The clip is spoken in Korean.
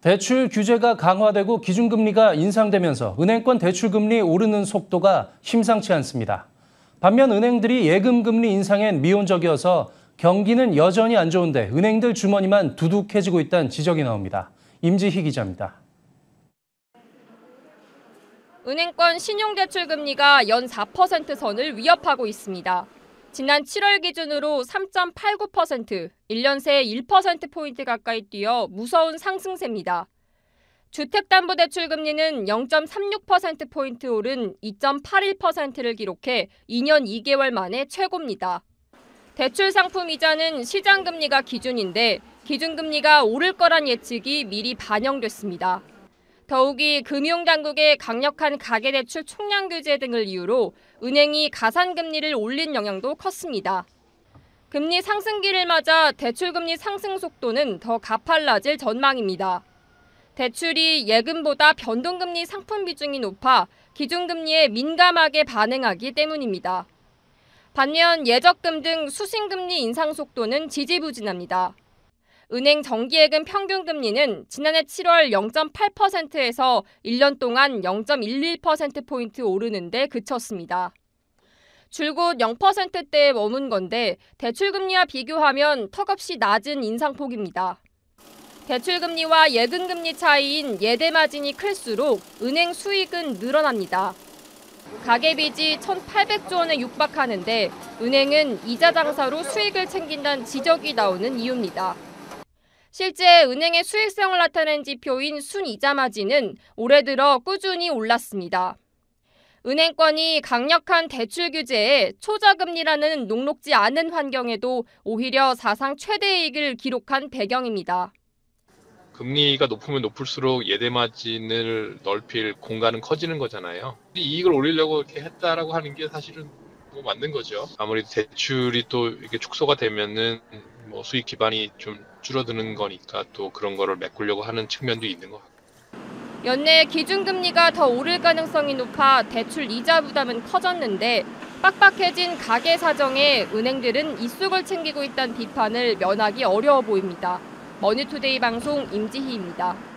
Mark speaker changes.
Speaker 1: 대출 규제가 강화되고 기준금리가 인상되면서 은행권 대출금리 오르는 속도가 심상치 않습니다. 반면 은행들이 예금금리 인상엔 미온적이어서 경기는 여전히 안 좋은데 은행들 주머니만 두둑해지고 있다는 지적이 나옵니다. 임지희 기자입니다.
Speaker 2: 은행권 신용대출금리가 연 4% 선을 위협하고 있습니다. 지난 7월 기준으로 3.89%, 1년 새 1%포인트 가까이 뛰어 무서운 상승세입니다. 주택담보대출 금리는 0.36%포인트 오른 2.81%를 기록해 2년 2개월 만에 최고입니다. 대출 상품 이자는 시장금리가 기준인데 기준금리가 오를 거란 예측이 미리 반영됐습니다. 더욱이 금융당국의 강력한 가계대출 총량 규제 등을 이유로 은행이 가산금리를 올린 영향도 컸습니다. 금리 상승기를 맞아 대출금리 상승 속도는 더 가팔라질 전망입니다. 대출이 예금보다 변동금리 상품 비중이 높아 기준금리에 민감하게 반응하기 때문입니다. 반면 예적금 등 수신금리 인상 속도는 지지부진합니다. 은행 정기예금 평균금리는 지난해 7월 0.8%에서 1년 동안 0.11%포인트 오르는 데 그쳤습니다. 줄곧 0%대에 머문 건데 대출금리와 비교하면 턱없이 낮은 인상폭입니다. 대출금리와 예금금리 차이인 예대마진이 클수록 은행 수익은 늘어납니다. 가계빚이 1,800조 원에 육박하는데 은행은 이자 장사로 수익을 챙긴다는 지적이 나오는 이유입니다. 실제 은행의 수익성을 나타낸 지표인 순이자 마진은 올해 들어 꾸준히 올랐습니다. 은행권이 강력한 대출 규제에 초저금리라는 녹록지 않은 환경에도 오히려 사상 최대이익을 기록한 배경입니다.
Speaker 3: 금리가 높으면 높을수록 예대마진을 넓힐 공간은 커지는 거잖아요. 이익을 올리려고 이렇게 했다라고 하는 게 사실은 뭐 맞는 거죠. 아무래도 대출이 또 이게 축소가 되면은 뭐 수익 기반이 좀 줄어드는 거니까 또 그런 거를 메꾸려고 하는 측면도 있는 것 같아요.
Speaker 2: 연내 기준금리가 더 오를 가능성이 높아 대출 이자 부담은 커졌는데 빡빡해진 가계 사정에 은행들은 이속을 챙기고 있다는 비판을 면하기 어려워 보입니다. 머니투데이 방송 임지희입니다.